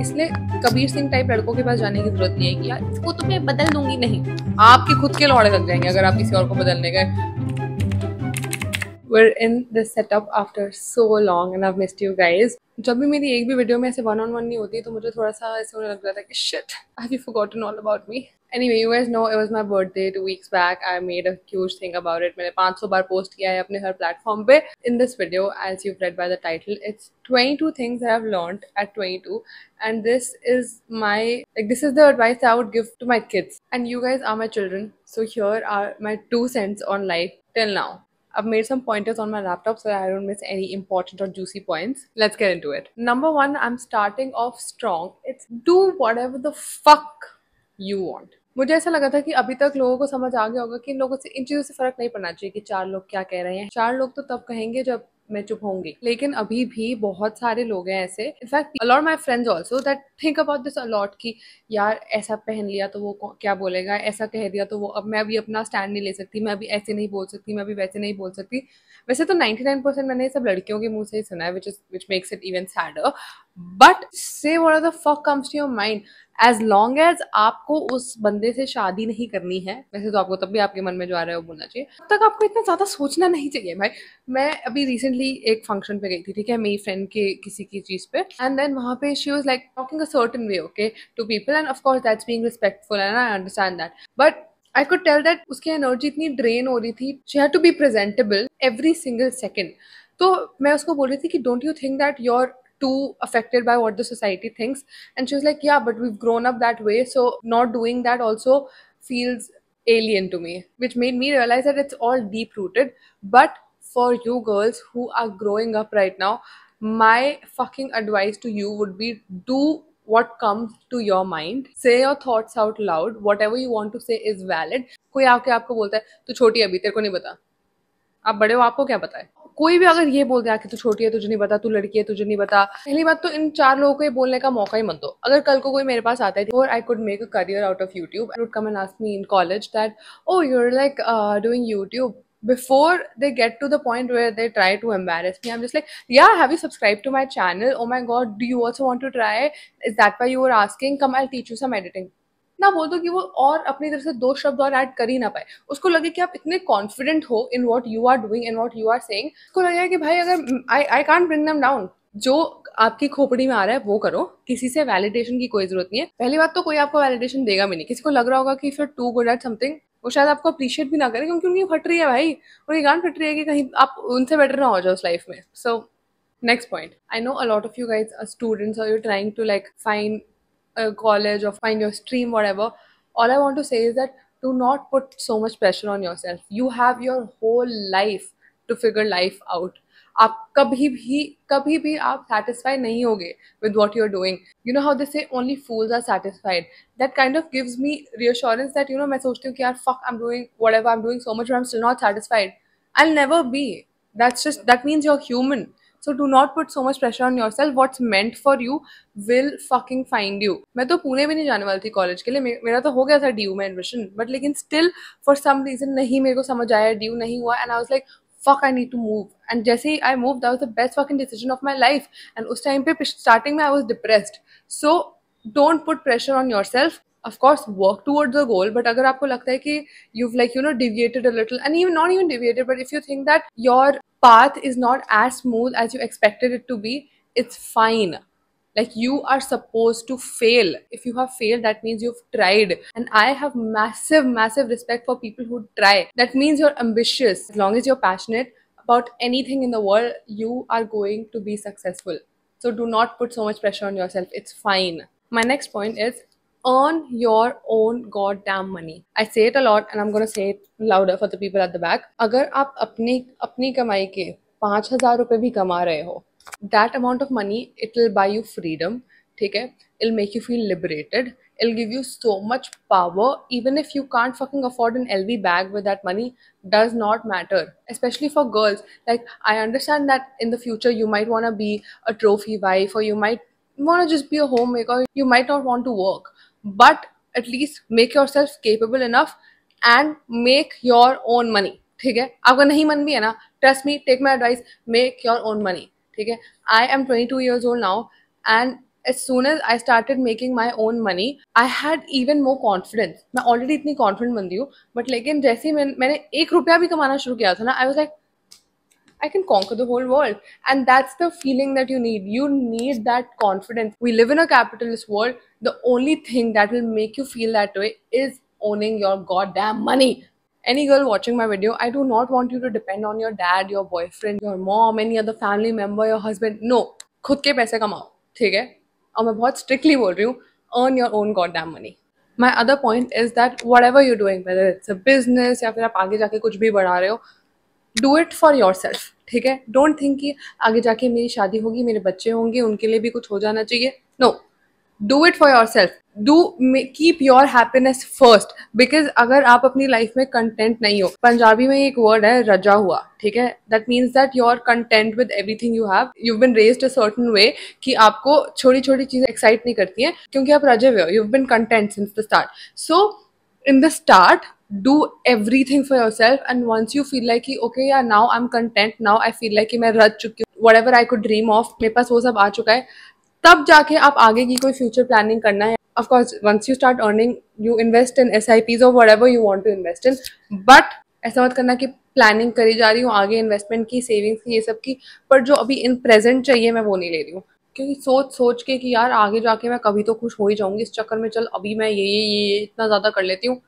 इसलिए कबीर सिंह टाइप लड़कों के पास जाने की जरूरत नहीं है कि यार इसको तो मैं बदल दूंगी, नहीं, आपके खुद के लौड़े लग जाएंगे अगर आप किसी और को बदलने गए। We're in this setup after so long and I've missed you guys. जब भी मेरी एक भी वीडियो में ऐसे वन ऑन वन नहीं होती तो मुझे थोड़ा सा ऐसे होने लग रहा था कि shit, have you forgotten all about me? Anyway, you guys know it was my birthday 2 weeks back. I made a huge thing about it. मैंने 500 बार पोस्ट किया है अपने हर प्लेटफॉर्म पे. In this video, as you've read by the title, it's 22 things that I've learned at 22, and this is this is the advice that I would give to my kids. And you guys are my children, so here are my 2 cents on life till now. I've made some pointers on my laptop so that I don't miss any important or juicy points. Let's get into it. Number 1, I'm starting off strong. It's do whatever the fuck you want. मुझे ऐसा लगा था कि अभी तक लोगों को समझ आ गया होगा कि इन लोगों से इन चीज़ों से फर्क नहीं पड़ना चाहिए कि 4 लोग क्या कह रहे हैं. 4 लोग तो तब कहेंगे जब मैं चुप होंगी, लेकिन अभी भी बहुत सारे लोग हैं ऐसे. In fact a lot of my friends also that think about this a lot कि यार ऐसा पहन लिया तो वो क्या बोलेगा, ऐसा कह दिया तो वो, अब मैं अभी अपना स्टैंड नहीं ले सकती, मैं अभी ऐसे नहीं बोल सकती, मैं अभी वैसे नहीं बोल सकती. वैसे तो 99% मैंने ये सब लड़कियों के मुंह से ही सुना है, which makes it even sadder. But say whatever the fuck comes to your mind. As long as आपको उस बंदे से शादी नहीं करनी है, वैसे तो आपको तब भी आपके मन में जो आ रहा है वो बोलना चाहिए, तब तक आपको इतना ज़्यादा सोचना नहीं चाहिए भाई. मैं अभी रिसेंटली एक फंक्शन पे गई थी, ठीक है, मेरी फ्रेंड के किसी की चीज़ पे, एंड देन वहाँ पे she was like talking a certain way okay to people, and of course that's being respectful and I understand that, but I could tell that उसकी एनर्जी इतनी ड्रेन हो रही थी. She had to be presentable every single second. तो मैं उसको बोल रही थी कि don't you think that your too affected by what the society thinks, and she was like, yeah, but we've grown up that way, so not doing that also feels alien to me, which made me realize that it's all deep rooted. But for you girls who are growing up right now, my fucking advice to you would be do what comes to your mind, say your thoughts out loud, whatever you want to say is valid. कोई आके आपको बोलता है तू छोटी है अभी, तेरे को नहीं पता, आप बड़े हो, आपको क्या पता है. कोई भी अगर ये बोल दे कि तू छोटी है तुझे नहीं पता, तू लड़की है तुझे नहीं पता, पहली बात तो इन 4 लोगों को ये बोलने का मौका ही मत दो. अगर कल को कोई मेरे पास आता है और I could make a career out of YouTube, I would come and ask me in college that oh you are like doing YouTube. Before they get to the point where they try to embarrass me, I'm just like, yeah, have you subscribed to my channel? Oh my god, do you also want to try? Is that why you were asking? Come, I'll teach you some editing. ना बोल दो कि वो और अपनी तरफ से 2 शब्द और ऐड कर ही ना पाए. उसको लगे कि आप इतने कॉन्फिडेंट हो in what you are doing and what you are saying. उसको लगेगा कि भाई अगर I can't bring them down. जो आपकी खोपड़ी में आ रहा है वो करो, किसी से वैलिडेशन की कोई जरूरत नहीं है. पहली बात तो कोई आपको वैलिडेशन देगा भी नहीं. किसी को लग रहा होगा कि if you are too good at something, वो शायद आपको अप्रिशिएट भी ना करे क्योंकि उनकी फट रही है भाई, उनकी गांड फट रही है कि कहीं आप उनसे बेटर ना हो जाओ उस लाइफ में. सो next point, I know a lot of you guys are students or you're trying to like find a college or find your stream, whatever. All I want to say is that do not put so much pressure on yourself. You have your whole life to figure life out. आप कभी भी आप satisfied नहीं होगे with what you're doing. You know how they say only fools are satisfied. That kind of gives me reassurance that, you know, मैं सोचती हूँ कि यार fuck, I'm doing whatever I'm doing so much but I'm still not satisfied. I'll never be. That means you're human. So do not put so much pressure on yourself. What's meant for you will fucking find you. मैं तो पुणे भी नहीं जाने वाली थी college के लिए, मेरा तो हो गया था DU में एडमिशन, बट लेकिन स्टिल फॉर सम रीजन नहीं मेरे को समझ आया, DU नहीं हुआ, and I was like fuck, I need to move. And जैसे ही I moved, that was the best fucking decision of my life. And उस टाइम पे starting में I was depressed. So don't put pressure on yourself. Of course, work towards the goal. But अगर आपको लगता है कि you've like, you know, deviated a little, and even not even deviated, but if you think that your path is not as smooth as you expected it to be, it's fine. Like, you are supposed to fail. If you have failed, that means you've tried. And I have massive respect for people who try. That means you're ambitious. As long as you're passionate about anything in the world, you are going to be successful. So do not put so much pressure on yourself. It's fine. My next point is earn your own goddamn money. I say it a lot and I'm going to say it louder for the people at the back. अगर आप अपनी कमाई के 5,000 रुपए भी कमा रहे हो, that amount of money, it will buy you freedom, ठीक है? It'll make you feel liberated. It'll give you so much power. Even if you can't fucking afford an LV bag with that money, does not matter. Especially for girls. Like, I understand that in the future you might want to be a trophy wife, or you might want to just be a homemaker. You might not want to work. But at least make yourself capable enough and make your own money. ठीक है? आपका नहीं मन भी है ना, trust me, take my advice, make your own money. ठीक है? I am 22 years old now, and as soon as I started making my own money, I had even more confidence. मैं already इतनी confident बंदी हूँ, but लेकिन जैसे ही मैंने 1 रुपया भी कमाना शुरू किया था ना, I was like, I can conquer the whole world. And that's the feeling that you need. You need that confidence. We live in a capitalist world. The only thing that will make you feel that way is owning your goddamn money. Any girl watching my video, I do not want you to depend on your dad, your boyfriend, your mom, any other family member, your husband. No. खुद के पैसे कमाओ, ठीक है? और मैं बहुत strictly बोल रही हूँ, earn your own goddamn money. My other point is that whatever you're doing, whether it's a business या फिर आप आगे जाके कुछ भी बढ़ा रहे हो, do it for your self, ठीक है? डोंट थिंक कि आगे जाके मेरी शादी होगी, मेरे बच्चे होंगे, उनके लिए भी कुछ हो जाना चाहिए. No, do it for yourself. Do keep your happiness first. Because अगर आप अपनी लाइफ में कंटेंट नहीं हो, पंजाबी में एक वर्ड है रजा हुआ, ठीक है? That means that you are content with everything you have. You been raised a certain way कि आपको छोटी छोटी चीजें एक्साइट नहीं करती हैं क्योंकि आप रजे हुए हो. You been content since the start. So in the start, do everything for yourself, and once you feel like okay, yeah, now I'm content, now I feel like मैं रच चुकी हूँ, whatever I could dream of मेरे पास वो सब आ चुका है, तब जाके आप आगे की कोई फ्यूचर प्लानिंग करना है. Of course, once you start earning, you invest in SIPs or whatever you want to invest in, but ऐसा मत करना कि प्लानिंग करी जा रही हूँ आगे इन्वेस्टमेंट की, सेविंग्स की, ये सब की, पर जो अभी इन प्रेजेंट चाहिए मैं वो नहीं ले रही हूँ. क्योंकि सोच सोच के कि यार आगे जाके मैं कभी तो खुश हो ही जाऊंगी, इस चक्कर में चल अभी मैं ये इतना ज़्यादा कर लेती हूँ.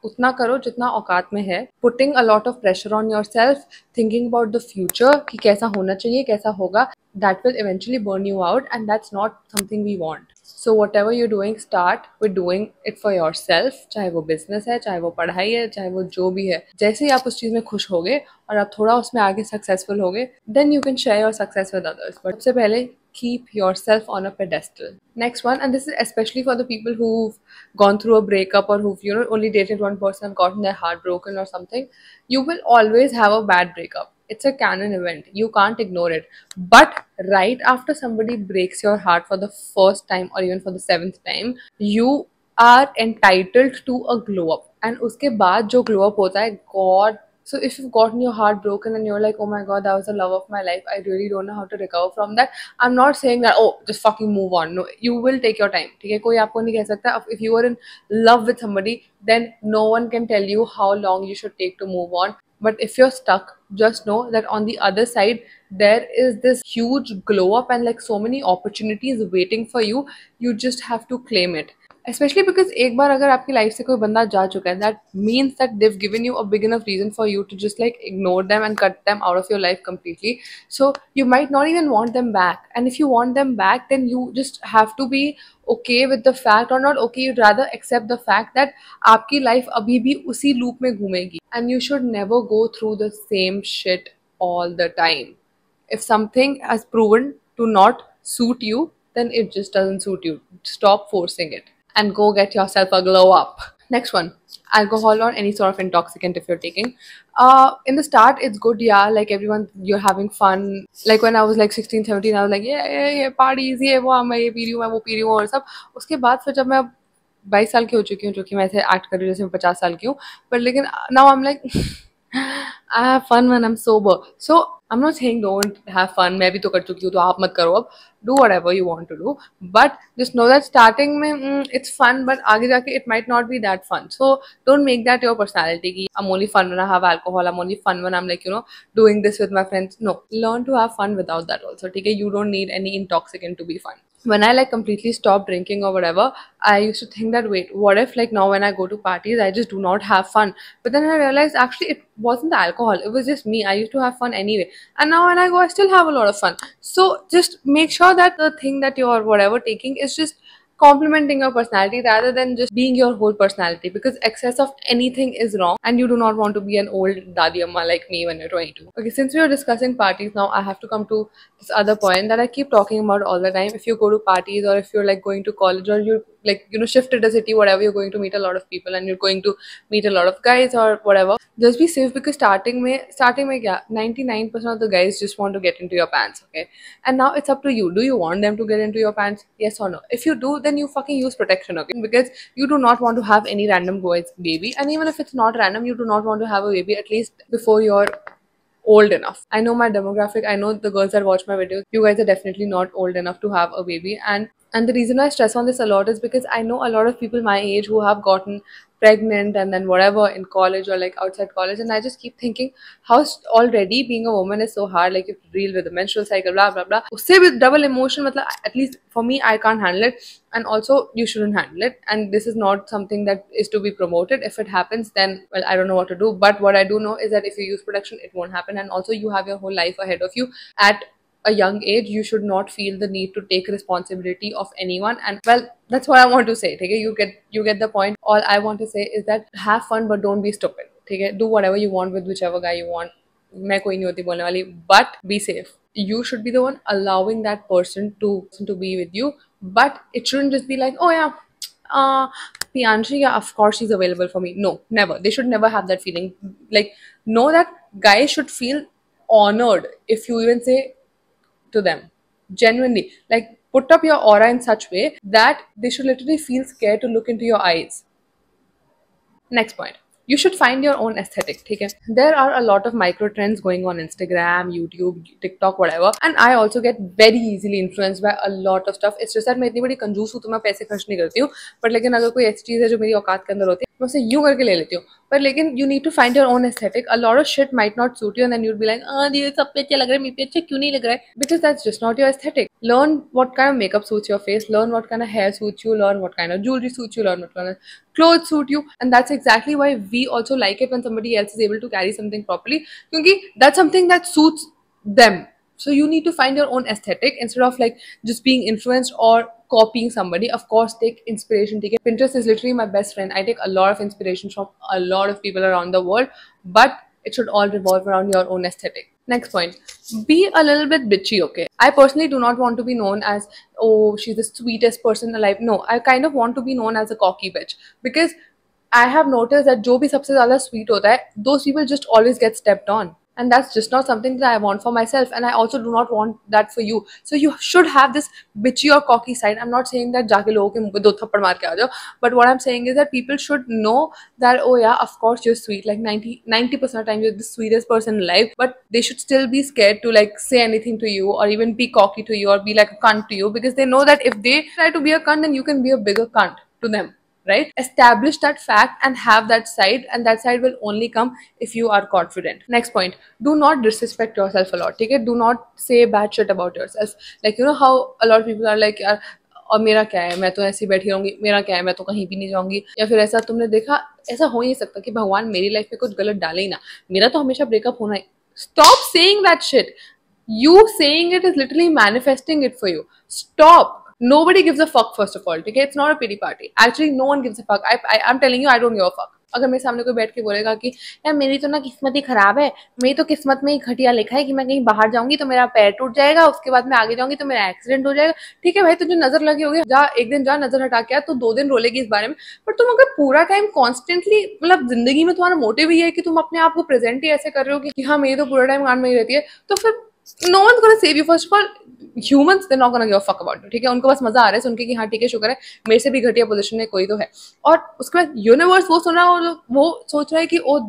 उतना करो जितना औकात में है. Putting a lot of pressure on yourself, thinking about the future कि कैसा होना चाहिए, कैसा होगा, that will eventually burn you out, and that's not something we want. So whatever you doing, start with doing it for yourself. चाहे वो business है, चाहे वो पढ़ाई है, चाहे वो जो भी है. जैसे ही आप उस चीज़ में खुश होगे और आप थोड़ा उसमें आगे सक्सेसफुल होगे, then you can share your success with others. But सबसे पहले keep yourself on a pedestal. Next one, and this is especially for the people who've gone through a breakup or who've only dated one person and gotten their heart broken or something. You will always have a bad breakup. It's a canon event. You can't ignore it. But right after somebody breaks your heart for the first time or even for the 7th time, you are entitled to a glow up. And उसके बाद जो glow up होता है, God. So if you've gotten your heart broken and you're like, oh my god, that was the love of my life, I really don't know how to recover from that. I'm not saying that, oh, just fucking move on. No, you will take your time. ठीक है? कोई आपको नहीं कह सकता. If you are in love with somebody, then no one can tell you how long you should take to move on. But if you're stuck, just know that on the other side, there is this huge glow up and like so many opportunities waiting for you. You just have to claim it. Especially because एक बार अगर आपकी life से कोई बंदा जा चुका है, that means that they've given you a big enough reason for you to just like ignore them and cut them out of your life completely. So you might not even want them back. And if you want them back, then you just have to be okay with the fact, or not okay, you'd rather accept the fact that आपकी life अभी भी उसी loop में घूमेगी. And you should never go through the same shit all the time. If something has proven to not suit you, then it just doesn't suit you. Stop forcing it and go get yourself a glow up. Next one, alcohol or any sort of intoxicant if you're taking. In the start, it's good, yeah, like everyone, you're having fun. Like when I was like 16, 17, I was like, yeah, parties, ये वो, मैं ये P रही हूँ, मैं वो P रही हूँ और सब. उसके बाद फिर जब मैं 22 साल की हो चुकी हूँ, जो कि मैं ऐसे एक्ट कर रही हूँ जैसे मैं 50 साल की हूँ, पर लेकिन now I'm like I have fun when I'm sober. So I'm not saying don't have fun. मैं भी तो कर चुकी हूँ, तो आप मत करो अब. Do whatever you want to do, but just know that starting में it's fun, but आगे जाके it might not be that fun. So don't make that your personality कि I'm only fun when I have alcohol, I'm only fun when I'm like doing this with my friends. No, learn to have fun without that also. ठीक है? You don't need any intoxicant to be fun. When I like completely stopped drinking or whatever, I used to think that wait, what if like now when I go to parties I just do not have fun? But then I realized actually it wasn't the alcohol, it was just me. I used to have fun anyway, and now when I go I still have a lot of fun. So just make sure that the thing that you're whatever taking is just complementing your personality rather than just being your whole personality, because excess of anything is wrong and you do not want to be an old dadi amma like me when you're 22. Okay, since we are discussing parties now, I have to come to this other point that I keep talking about all the time. If you go to parties or if you're like going to college or you like shifted a city, whatever, you're going to meet a lot of people and you're going to meet a lot of guys or whatever, just be safe, because starting mein kya 99% of the guys just want to get into your pants. Okay, and now it's up to you. Do you want them to get into your pants? Yes or no? If you do, then you fucking use protection. Okay, because you do not want to have any random boy's baby, and even if it's not random, you do not want to have a baby at least before you're old enough. I know my demographic, I know the girls that watch my videos, you guys are definitely not old enough to have a baby. And the reason I stress on this a lot is because I know a lot of people my age who have gotten pregnant and then whatever in college or like outside college, and I just keep thinking how already being a woman is so hard. Like you have to deal with the menstrual cycle, blah blah blah. Usse with double emotion, matlab, at least for me, I can't handle it, and also you shouldn't handle it. And this is not something that is to be promoted. If it happens, then well, I don't know what to do. But what I do know is that if you use protection, it won't happen, and also you have your whole life ahead of you. At a young age, you should not feel the need to take responsibility of anyone. And well, that's what I want to say. Okay, you get the point. All I want to say is that have fun, but don't be stupid. Okay, do whatever you want with whichever guy you want. मैं कोई नहीं होती बोलने वाली, but be safe. You should be the one allowing that person to be with you, but it shouldn't just be like, oh yeah, Pianchi, yeah, of course she's available for me. No, never. They should never have that feeling. Like, know that guys should feel honored if you even say to them genuinely, like put up your aura in such way that they should literally feel scared to look into your eyes. Next point, you should find your own aesthetic. Okay, there are a lot of micro trends going on Instagram, YouTube, TikTok, whatever, and I also get very easily influenced by a lot of stuff. It's just that मैं इतनी बड़ी कंजूस हूँ तो मैं पैसे खर्च नहीं करती हूँ, but लेकिन अगर कोई ऐसी चीज़ है जो मेरी औकात के अंदर होती है मैं उसे यूं करके ले लेती हूँ. But लेकिन you need to find your own aesthetic. A lot of shit might not suit you, and then you'd be like, ये सब पे अच्छा लग रहा है, मेरे पे अच्छा क्यों नहीं लग रहा है? Because that's just not your aesthetic. Learn what kind of makeup suits your face. Learn what kind of hair suits you. Learn what kind of jewelry suits you. Learn what kind of clothes suit you. And that's exactly why we also like it when somebody else is able to carry something properly. Because that's something that suits them. So you need to find your own aesthetic instead of like just being influenced or copying somebody. Of course, take inspiration. Take it. Pinterest is literally my best friend. I take a lot of inspiration from a lot of people around the world, but it should all revolve around your own aesthetic. Next point, be a little bit bitchy, okay? I personally do not want to be known as, oh, she's the sweetest person alive. No, I kind of want to be known as a cocky bitch, because I have noticed that जो भी सबसे ज़्यादा sweet होता है, those people just always get stepped on. And that's just not something that I want for myself, and I also do not want that for you. So you should have this bitchy or cocky side. I'm not saying that जाके लोगों के मुंह पे दो थप्पड़ मार के आ जाओ, but what I'm saying is that people should know that, oh yeah, of course you're sweet, like 90% of the time you're the sweetest person alive, but they should still be scared to like say anything to you or even be cocky to you or be like a cunt to you, because they know that if they try to be a cunt, then you can be a bigger cunt to them. Right? Establish that fact and have that side, and that side will only come if you are confident. Next point, do not disrespect yourself a lot. Okay? Do not say bad shit about yourself. Like, you know how a lot of people are like, यार और मेरा क्या है, मैं तो ऐसी बैठी रहूंगी, मेरा क्या है, मैं तो कहीं भी नहीं जाऊंगी, या फिर ऐसा तुमने देखा, ऐसा हो ही नहीं सकता कि भगवान मेरी लाइफ में कुछ गलत डाले ही ना, मेरा तो हमेशा ब्रेकअप होना है. Stop saying that shit. You saying it is literally manifesting it for you. Stop. Nobody gives a fuck, first of all. Okay, it's not a pity party. Actually, no one gives a fuck. I'm telling you, I don't give a fuck. अगर मेरे सामने कोई बैठ के बोलेगा कि यार मेरी तो ना किस्मत ही खराब है, मेरी तो किस्मत में ही घटिया लिखा है कि मैं कहीं बाहर जाऊंगी तो मेरा पैर टूट जाएगा, उसके बाद मैं आगे जाऊंगी तो मेरा एक्सीडेंट हो जाएगा. ठीक है भाई, तुझे नजर लगी होगी, जा एक दिन जा नजर हटा के आ, तो 2 दिन रोलेगी इस बारे में. पर तुम अगर पूरा टाइम कॉन्स्टेंटली, मतलब जिंदगी में तुम्हारा मोटिव ही है कि तुम अपने आप को प्रेजेंट ही ऐसे कर रहे हो कि हाँ मेरी तो पूरा टाइम कान में ही रहती है, तो फिर no one's gonna save you. First of all, humans, they're not gonna give a fuck about you. ठीक है, उनको बस मजा आ रहा है सुन के कि हाँ ठीक है, शुक्र है मेरे से भी घटिया पोजीशन में कोई तो है. और उसके बाद यूनिवर्स वो सुन रहा है और वो सोच रहा है कि ओ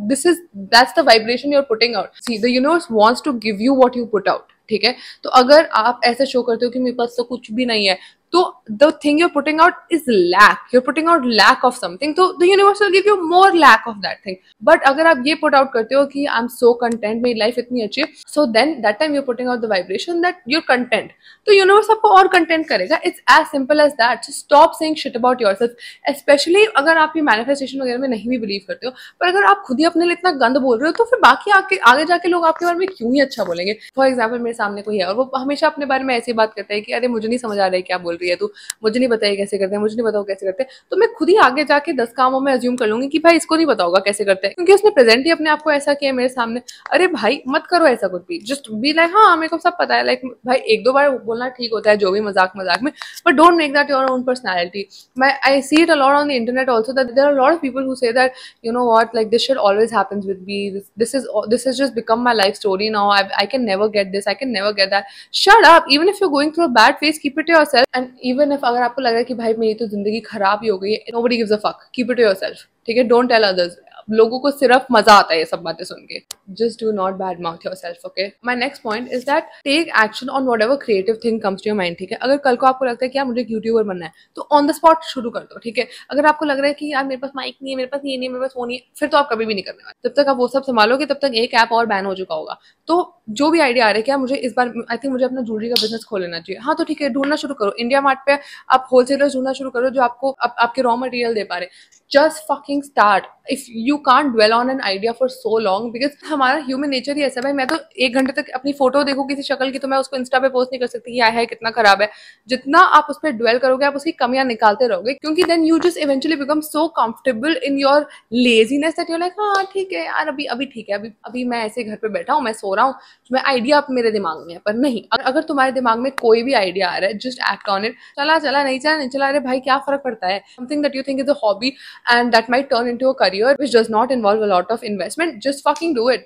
that's the vibration you're putting out. See, the universe wants to give you what you put out. ठीक है, तो अगर आप ऐसा शो करते हो कि मेरे पास तो कुछ भी नहीं है, तो the thing you're putting out is lack. You're putting out lack of something, so the universe will give you more lack of that thing. But अगर आप ये put out करते हो कि I'm so content, मेरी life इतनी अच्छी है, so then that time you're putting out the vibration that you're content. तो universe आपको और content करेगा. It's as simple as that. So stop saying shit about yourself. Especially अगर आप ये manifestation वगैरह में नहीं भी believe करते हो, पर अगर आप खुद ही अपने लिए इतना गंद बोल रहे हो, तो फिर बाकी आगे जाके लोग आपके बारे में क्यों ही अच्छा बोलेंगे. For example, मेरे सामने कोई है और वो हमेशा अपने बारे में ऐसी बात करता है कि अरे मुझे नहीं समझ आ रहा है क्या बोल रही है तू, मुझे नहीं पता कैसे करते हैं, मुझे नहीं बताओ कैसे करते हैं, तो मैं खुद ही आगे जाके 10 कामों में अज्यूम कर लूंगी कि भाई इसको नहीं पता होगा कैसे करते हैं, क्योंकि उसने प्रेजेंट ही अपने आप को ऐसा किया मेरे सामने. अरे भाई मत करो ऐसा कुछ भी. जस्ट बी लाइक हाँ मेरे को सब पता है. लाइक भाई 1-2 बार बोलना ठीक होता है, जो भी मजाक मजाक में, but don't make that your own personality. I see it a lot on the internet also that there are lot of people who say that you know what, like this shit always happens with me, this has just become my life story now, I can never get this, I can never get that. Shut up. Even if you're going through a bad phase, keep it to yourself. And even if अगर आपको लग रहा है कि भाई मेरी तो जिंदगी खराब ही हो गई है, nobody gives a fuck, keep it to yourself. ठीक है, don't tell others. लोगों को सिर्फ मजा आता है ये सब बातें सुन के. Just do not badmouth yourself, okay? My next point is that take action on whatever creative thing comes to your mind, ठीक है? अगर कल को आपको लगता है कि यार मुझे एक यूट्यूबर बनना है, तो ऑन द स्पॉट शुरू कर दो, ठीक है? अगर आपको लग रहा है कि यार मेरे पास माइक नहीं है, मेरे पास ये नहीं है, मेरे पास वो नहीं है, फिर तो आप कभी भी नहीं करने वाले. जब तक आप वो सब संभालोगे तब तक एक ऐप और बैन हो चुका होगा. तो जो भी आइडिया आ रहा है क्या मुझे इस बार आई थिंक मुझे अपना ज्वेलरी का बिजनेस खोल लेना चाहिए, हाँ तो ठीक है, ढूंढना शुरू करो. इंडिया मार्ट पे आप होलसेलर्स ढूंढना शुरू करो जो आपको आपके रॉ मटेरियल दे पा रहे. Just fucking start. If you can't dwell on an idea for so long, because हमारा ह्यूमन नेचर ही ऐसा है भाई. मैं तो 1 घंटे तक अपनी फोटो देखूं किसी शक्ल की तो मैं उसको इंस्टा पे पोस्ट नहीं कर सकती कि यह है कितना खराब है. जितना आप उस पर ड्वेल करोगे आप उसकी कमियां निकालते रहोगे, क्योंकि then you just eventually become so comfortable in your laziness that you like हाँ ठीक है यार अभी ठीक है, अभी मैं ऐसे घर पे बैठा हूँ, मैं सो रहा हूँ, मैं आइडिया अब मेरे दिमाग में है. पर नहीं, अगर तुम्हारे दिमाग में कोई भी आइडिया आ रहा है, जस्ट एक्ट ऑन इट. चला नहीं चला नहीं चला, अरे भाई क्या फर्क पड़ता है. Something that you think is a hobby and that might turn into a career which does not involve a lot of investment, just fucking do it.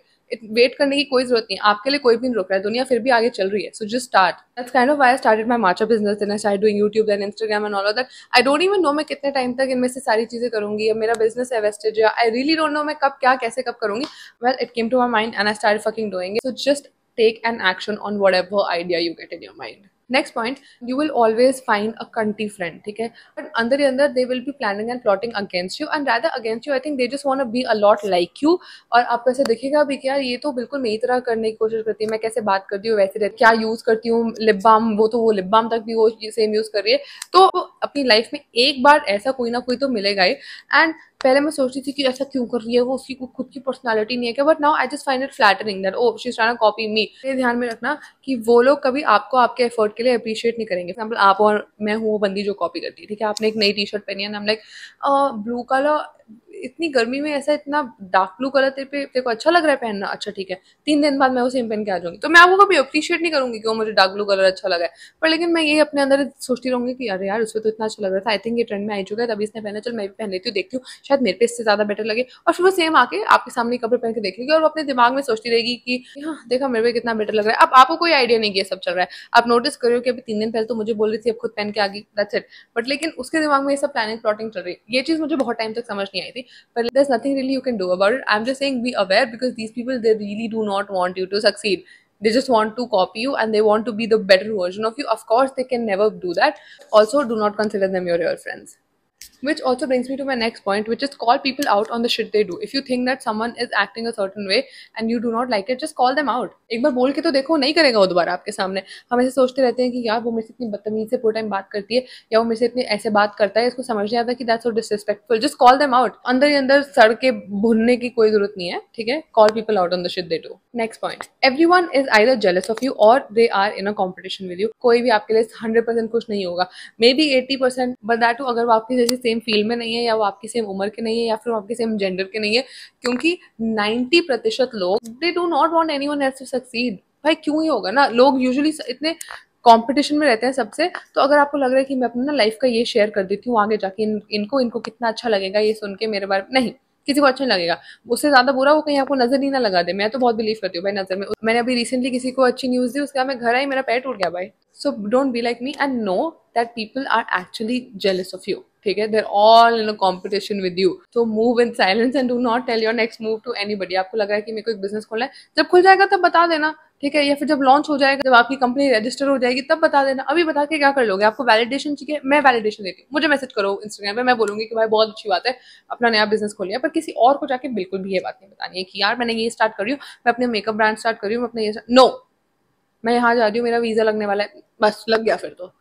Wait करने की कोई जरूरत नहीं, आपके लिए कोई भी नहीं रोक रहा है, दुनिया फिर भी आगे चल रही है. So just start. That's kind of why I started my matcha business, then I started doing YouTube, then Instagram and all of that. I don't even know मैं कितने टाइम तक इनमें से सारी चीजें करूंगी, अब मेरा बिजनेस है वेस्टेज, या आई रियली डोंट नो मैं कब क्या कैसे कब करूंगी. Well it came to my mind and I started fucking doing it. So just take an action on whatever idea you get in your mind. Next point, you will always find a cunty friend, ठीक है? But अंदर ही अंदर they will be planning and plotting against you, and rather against you. I think they just want to be a lot like you. और आपको ऐसे दिखेगा भी कि यार ये तो बिल्कुल मेरी तरह करने की कोशिश करती है, मैं कैसे बात करती हूँ वैसे रहती, क्या यूज करती हूँ लिप बाम, वो तो वो लिप बाम तक भी वो सेम यूज कर रही है. तो अपनी लाइफ में एक बार ऐसा कोई ना कोई तो मिलेगा ही. एंड पहले मैं सोचती थी कि ऐसा क्यों कर रही है वो, उसकी खुद की पर्सनालिटी नहीं है क्या. But now I just find it flattering that oh she is trying to copy me. ये ध्यान में रखना कि वो लोग कभी आपको आपके एफर्ट के लिए अप्रिशिएट नहीं करेंगे. एग्जाम्पल आप और मैं हूँ वो बंदी जो कॉपी करती है, ठीक है? आपने एक नई टी शर्ट पहनी है, लाइक ब्लू कलर, इतनी गर्मी में ऐसा इतना डार्क ब्लू कलर तेरे को अच्छा लग रहा है पहनना, अच्छा ठीक है, 3 दिन बाद मैं वो सेम पहन के आ जाऊंगी. तो मैं आपको कभी अप्रिशिएट नहीं करूंगी कि वो मुझे डार्क ब्लू कलर अच्छा लगा है. पर लेकिन मैं ये अपने अंदर सोचती रहूंगी कि अरे यार उसको तो इतना अच्छा लग रहा था, आई थिंक ये ट्रेंड में आ चुका है, तभी इसने पहना, चल मैं भी पहन लेती हूँ, देखती हूँ शायद मेरे पे इससे ज्यादा बेटर लगे. और फिर वो सेम आके आपके सामने कपड़े पहन के देख लेगी और वो अपने दिमाग में सोचती रहेगी कि हाँ देखा मेरे पे कितना बेटर लग रहा है. अब आपको कोई आइडिया नहीं कि ये सब चल रहा है. आप नोटिस करो कि अभी 3 दिन पहले तो मुझे बोल रही थी, अब खुद पहन के आ गई, दैट्स इट. बट लेकिन उसके दिमाग में ये सब प्लानिंग प्लॉटिंग चल रही है. ये चीज मुझे बहुत टाइम तक समझ नहीं आई थी. But there's nothing really you can do about it. I'm just saying be aware, because these people, they really do not want you to succeed. They just want to copy you and they want to be the better version of you. Of course, they can never do that. Also, do not consider them your real friends. Which also brings me to my next point, which is call people out on the shit they do. If you think that someone is acting a certain way and you do not like it, just call them out. एक बार बोल के तो देखो, नहीं करेगा वो दोबारा आपके सामने. हम ऐसे सोचते रहते हैं कि यार वो मेरे से इतनी बदतमीजी से पूरा टाइम बात करती है, या वो मेरे से इतनी ऐसे बात करता है, इसको समझ नहीं आता कि that's so disrespectful. Just call them out. अंदर ही अंदर सड़ के भुनने की कोई जरूरत नहीं है, ठीक है? Call people out on the shit they do. Next point, everyone is either jealous of you or they are in a competition with you. कोई भी आपके लिए 100% खुश नहीं होगा, maybe 80%, but that too अगर वो आपकी जैसे सेम फील्ड में नहीं है, या वो आपकी सेम उम्र के नहीं है, या फिर वो आपके सेम जेंडर के नहीं है. क्योंकि 90% लोग they do not want anyone else to succeed. भाई क्यों ही होगा ना, लोग यूजुअली इतने कंपटीशन में रहते हैं सबसे. तो अगर आपको लग रहा है कि मैं अपनी ना लाइफ का ये शेयर कर देती हूँ आगे जाके, इनको कितना अच्छा लगेगा ये सुन के मेरे बारे में, नहीं, किसी को अच्छा नहीं लगेगा. उससे ज्यादा बुरा वो कहीं आपको नजर नहीं ना लगा दे. मैं तो बहुत बिलीव करती हूँ भाई नजर में. मैंने अभी रिसेंटली किसी को अच्छी न्यूज दी, उसके बाद मैं घर आई, मेरा पैर टूट गया भाई. So don't be like me and know that people are actually jealous of you. ठीक है, they're all in a competition with you. तो move in silence and do not tell your next move to anybody. आपको लग रहा है कि मेरे को एक बिजनेस खोलना है, जब खुल जाएगा तब बता देना, ठीक है? या फिर जब लॉन्च हो जाएगा, जब आपकी कंपनी रजिस्टर हो जाएगी तब बता देना. अभी बता के क्या कर लोगे? आपको वैलिडेशन चाहिए, मैं वैलिडेशन देती हूँ. मुझे मैसेज करो इंस्टाग्राम पे, मैं बोलूंगी कि भाई बहुत अच्छी बात है, अपना नया बिजनेस खोलिए. पर किसी और को जाके बिल्कुल भी ये बात नहीं बतानी है कि यार मैंने ये स्टार्ट कर रही हूँ, मैं अपने मेकअप ब्रांड स्टार्ट कर रही हूँ, मैं अपने ये नो, मैं यहाँ जा रही हूँ, मेरा वीजा लगने वाला है, बस लग गया. फिर तो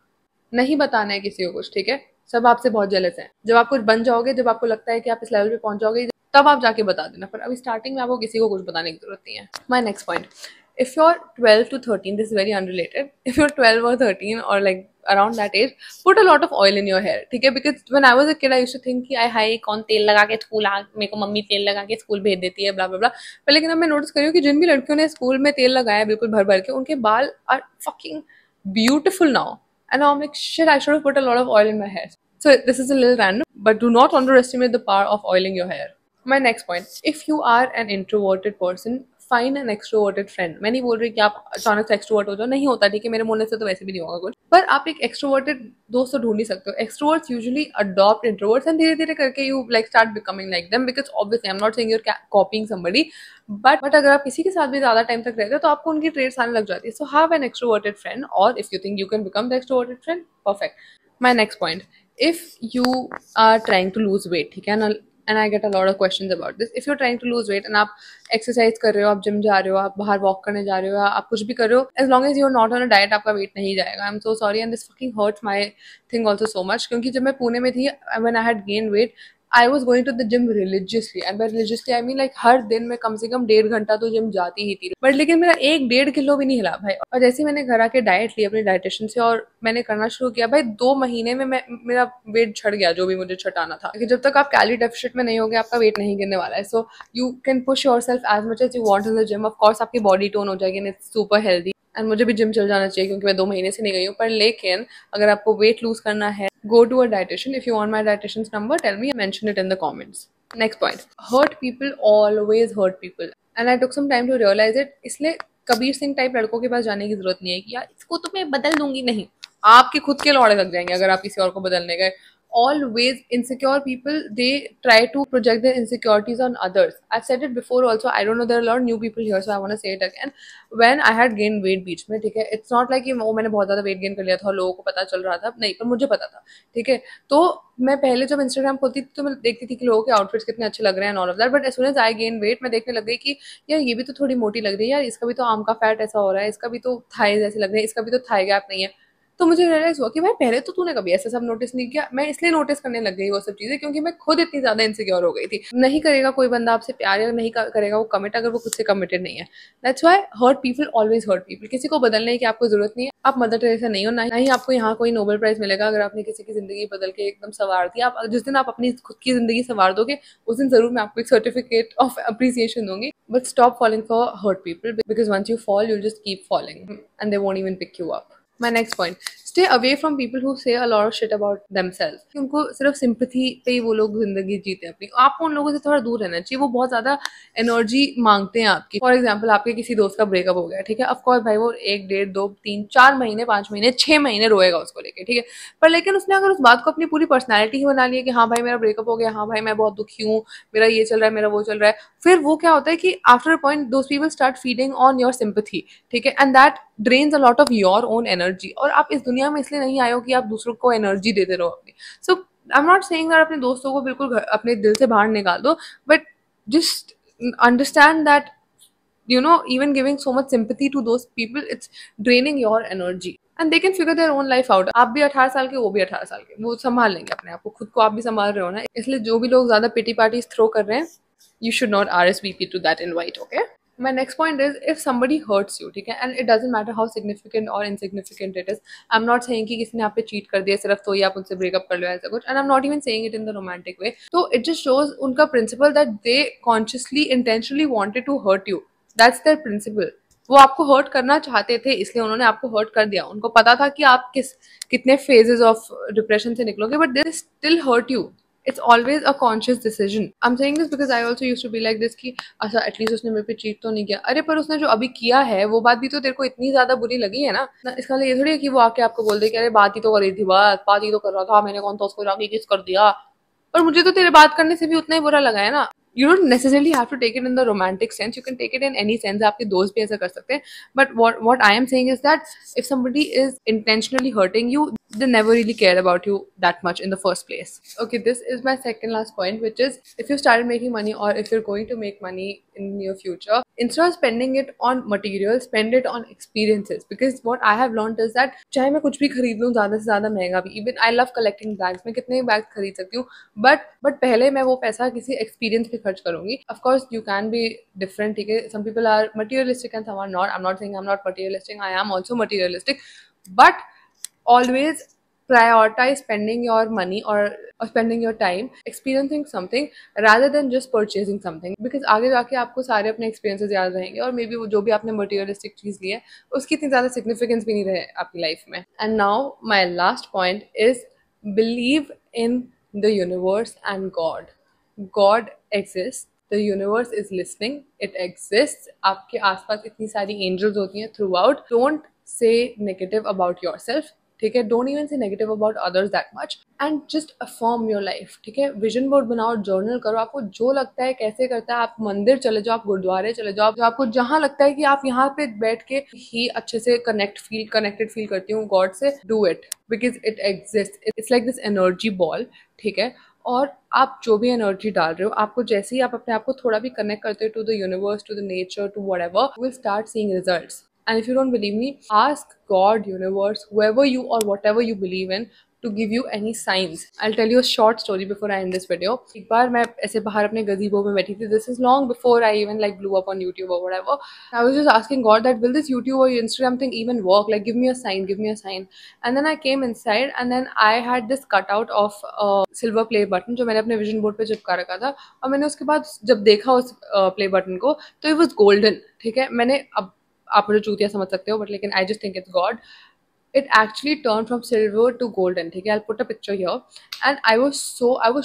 नहीं बताना है किसी को कुछ, ठीक है? सब आपसे बहुत जेलस हैं. जब आप कुछ बन जाओगे, जब आपको लगता है कि आप इस लेवल पे पहुंच जाओगे, तब आप जाके बता देना. पर अभी स्टार्टिंग में आपको किसी को कुछ बताने की जरूरत नहीं है. My next point, if you're 12 to 13, this is very unrelated, if you're 12 or 13 or like around that age, put a lot of oil in your hair, ठीक है? Because when I was a kid I used to think कि आई हाय कौन तेल लगा के school आ, मेरे को mummy तेल लगा के स्कूल भेज देती है, ब्ला ब्ला ब्ला. पर लेकिन अब मैं नोटिस कर रही हूँ कि जिन भी लड़कियों ने स्कूल में तेल लगाया बिल्कुल भर भर के, उनके बाल are fucking beautiful now. And now I'm like shit, I should have put a lot of oil in my hair. So this is a little random, but do not underestimate the power of oiling your hair. My next point, if you are an introverted person, find an extroverted friend. मैं नहीं बोल रही कि आप अचानक से extrovert हो जाओ, नहीं होता, ठीक है, मेरे बोलने से तो वैसे भी नहीं होगा कुछ, पर आप एक एक्सट्रोवर्टेड दोस्त तो ढूंढ ही सकते हो। Extroverts usually adopt introverts and धीरे धीरे करके you like start becoming like them, because obviously I am not saying you are copying somebody, but अगर आप किसी के साथ भी ज्यादा टाइम तक रहते हो तो आपको उनकी ट्रेड्स आने लग जाती है। So have an extroverted friend, or if you think you can become the extroverted friend, perfect. My next point, if you are trying to lose weight, ठीक है ना, and I get a lot of questions about this, if you're trying to lose weight and आप exercise कर रहे हो, आप gym जा रहे हो, आप बाहर walk करने जा रहे हो, आप कुछ भी कर रहे हो, as long as you're not on a diet आपका weight नहीं जाएगा। I'm so sorry and this fucking hurts my thing also so much, क्योंकि जब मैं पुणे में थी, when I had gained weight, I was going to the gym religiously, and by religiously I mean like हर दिन मैं कम से कम 1.5 घंटा तो जिम जाती ही थी, बट लेकिन मेरा 1-1.5 किलो भी नहीं हिला भाई। और जैसे मैंने घर आके डाइट ली अपने डाइटिशियन से और मैंने करना शुरू किया भाई, 2 महीने में मेरा वेट छट गया जो भी मुझे छटाना था। जब तक आप कैलोरी डेफिसिट में नहीं होगे आपका वेट नहीं गिरने वाला है। So you can push yourself as much as you want in the gym, of course आपकी बॉडी टोन हो जाएगी and it's super healthy, and मुझे भी जिम चल जाना चाहिए क्योंकि मैं 2 महीने से नहीं गई हूँ। पर लेकिन अगर आपको वेट लूज करना है, go to a dietitian. If you want my dietitian's number, tell me, mention it in the comments. Next point, hurt people always hurt people, and I took some time to realize it. इसलिए Kabir Singh type लड़कों के पास जाने की जरूरत नहीं है कि यार इसको तो मैं बदल दूंगी, नहीं, आपके खुद के लौड़े लग जाएंगे अगर आप किसी और को बदलने गए। Always insecure people, they try to project their insecurities on others. I've said it before also, I don't know, there are a lot of new people here, so I want to say it again. When I had gained weight बीच में, ठीक है, it's not like कि मैंने बहुत ज़्यादा weight gain कर लिया था और लोगों को पता चल रहा था, नहीं, पर मुझे पता था, ठीक है। तो मैं पहले जब इंस्टाग्राम खोलती थी तो मैं देखती थी कि लोगों के आउटफिट्स कितने अच्छे लग रहे हैं, all of that, but as soon as I gain weight मैं देखने लग गई कि यार ये भी तो थोड़ी मोटी लग रही है, यार इसका भी तो आम का फैट ऐसा हो रहा है, इसका भी तो थाई जैसे लग रहे हैं, इसका भी तो थाई गैप नहीं है। तो मुझे रियलाइज हुआ कि भाई पहले तो तूने कभी ऐसा सब नोटिस नहीं किया। मैं इसलिए नोटिस करने लग गई वो सब चीजें क्योंकि मैं खुद इतनी ज्यादा इनसिक्योर हो गई थी। नहीं करेगा कोई बंदा आपसे प्यार, या नहीं करेगा वो कमिट अगर वो खुद से कमिटेड नहीं है। That's why hurt people always hurt people. किसी को बदलने की आपको जरूरत नहीं है। आप मदर टेरेसा नहीं हो, ना ही आपको यहाँ कोई नोबेल प्राइज मिलेगा अगर आपने किसी की जिंदगी बदल के एकदम संवार दी। आप जिस दिन आप अपनी खुद की जिंदगी संवार दोगे उस दिन जरूर मैं आपको एक सर्टिफिकेट ऑफ अप्रिसिएशन दूंगी। But stop falling for hurt people because once you fall you just keep falling and they won't even pick you up. My next point, stay away from people who say a lot of shit about themselves. उनको सिर्फ sympathy पे ही वो लोग जिंदगी जीते हैं अपनी। आपको उन लोगों से थोड़ा दूर रहना चाहिए, वो बहुत ज्यादा एनर्जी मांगते हैं आपकी। फॉर एग्जाम्पल आपके किसी दोस्त का ब्रेकअप हो गया, ठीक है, ऑफकोर्स भाई वो 1, 1, 2, 3, 4 महीने 5 महीने 6 महीने रोएगा उसको लेके, ठीक है, पर लेकिन उसने अगर उस बात को अपनी पूरी पर्सनैलिटी ही बना ली है कि हाँ भाई मेरा ब्रेकअप हो गया, हाँ भाई मैं बहुत दुखी हूँ, मेरा ये चल रहा है, मेरा वो चल रहा है, फिर वो क्या होता है कि after a point those people start feeding on your sympathy, ठीक है, and that drains a lot of your own energy. और आप इस दुनिया में इसलिए नहीं आए हो कि आप दूसरों को एनर्जी देते रहो अपनी। So I am not saying that अपने दोस्तों को बिल्कुल अपने दिल से बाहर निकाल दो, but just understand that you know, even giving so much sympathy to those people, it's draining your energy and they can figure their own life out. आप भी 18 साल के, वो भी 18 साल के, वो संभाल लेंगे अपने आप को, खुद को आप भी संभाल रहे हो ना। इसलिए जो भी लोग ज्यादा पिटी पार्टीज थ्रो कर रहे हैं, you should not RSVP to that invite, okay? My next point is, if somebody hurts you, ठीक है, and it doesn't matter how significant or insignificant it is, I'm not saying कि किसी ने आप पे cheat कर दिया सिर्फ तो ही आप उनसे breakup कर लो ऐसा कुछ, and I'm not even saying it in the romantic way. तो it just shows उनका principle that they consciously intentionally wanted to hurt you. That's their principle. वो आपको हर्ट करना चाहते थे इसलिए उन्होंने आपको हर्ट कर दिया। उनको पता था कि आप कितने phases of डिप्रेशन से निकलोगे, but they still hurt you. It's always a conscious decision. I'm saying this because I also used to be like this कि अच्छा एटलीस्ट उसने मेरे पे चीट तो नहीं किया। अरे पर उसने जो अभी किया है वो बात भी तो तेरे को इतनी ज्यादा बुरी लगी है ना। इसका ये थोड़ी है कि वो आके आपको बोल दे कि अरे बात ही तो कर रही थी, बात ही तो कर रहा था, मैंने कौन सा उसको जाके किस कर दिया, और मुझे तो तेरे बात करने से भी उतना ही बुरा लगा है ना। You don't necessarily have to take it in the romantic sense. You can take it in any sense. आपके दोस्त भी ऐसा कर सकते हैं. But what I am saying is that if somebody is intentionally hurting you, they never really care about you that much in the first place. Okay, this is my second last point, which is if you started making money or if you're going to make money in the near future, instead of spending it on materials, spend it on experiences. Because what I have learned is that चाहे मैं कुछ भी खरीद लूँ ज़्यादा से ज़्यादा महंगा भी, even I love collecting bags, मैं कितने बैग खरीद सकती हूँ, but पहले मैं वो पैसा किसी एक्सपीरियंस पे खर्च करूंगी. Of course you can be different, ठीक है, some people are materialistic and some are not. I'm not saying I'm not materialistic, I am also materialistic, but always prioritize spending your money or spending your time experiencing something rather than just purchasing something, because आगे जाके आपको सारे अपने experiences याद रहेंगे और may be वो जो भी आपने materialistic चीज़ ली है उसकी इतनी ज़्यादा significance भी नहीं रहे आपकी लाइफ में. And now my last point is believe in the universe and God. God exists. The universe is listening. It exists. आपके आसपास इतनी सारी angels होती हैं throughout. Don't say negative about yourself. ठीक है, डोंट इवन से negative about others that much and just affirm your life. ठीक है, विजन बोर्ड बनाओ, जर्नल करो, आपको जो लगता है कैसे करता है. आप मंदिर चले जाओ, आप गुरुद्वारे चले जाओ, जो आपको जहाँ लगता है कि आप यहाँ पे बैठ के ही अच्छे से कनेक्टेड फील करती हूँ गॉड से, do it because it exist. It's like this energy ball. ठीक है, और आप जो भी एनर्जी डाल रहे हो, आपको जैसे ही आप अपने आप को थोड़ा भी कनेक्ट करते हो to the universe, to the nature, to whatever, you will start seeing results. And if you don't believe me, ask God, universe, whoever you or whatever you believe in, to give you any signs. I'll tell you a short story before I end this video. एक बार मैं ऐसे बाहर अपने गज़ीबो में बैठी थी. This is long before I even like blew up on YouTube or whatever. I was just asking God that will this YouTube or Instagram thing even work? Like give me a sign, give me a sign. And then I came inside and then I had this cutout of a silver play button जो मैंने अपने vision board पे चिपका रखा था. और मैंने उसके बाद जब देखा उस play button को तो it was golden. ठीक है, मैंने अब आप मुझे चूतिया समझ सकते हो, बट लेकिन I just think it's God. It actually turned from silver to golden. ठीक है, I'll put a picture here. And I was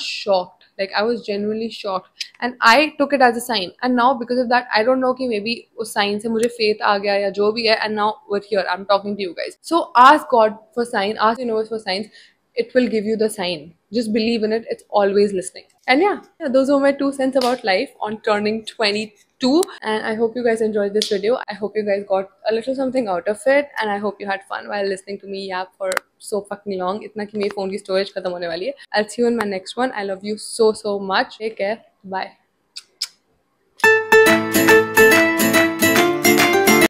shocked. Like I was genuinely shocked. And I took it as a sign. And now because of that, I don't know कि maybe उस sign से मुझे faith आ गया या जो भी है. And now we're here. I'm talking to you guys. So ask God for sign. Ask the universe for signs. It will give you the sign. Just believe in it. It's always listening. And yeah, those were my 2 cents about life on turning 22. And I hope you guys enjoyed this video. I hope you guys got a little something out of it. And I hope you had fun while listening to me yap for so fucking long. इतना कि मेरे phone की storage खत्म होने वाली है. I'll see you in my next one. I love you so much. Take care. Bye.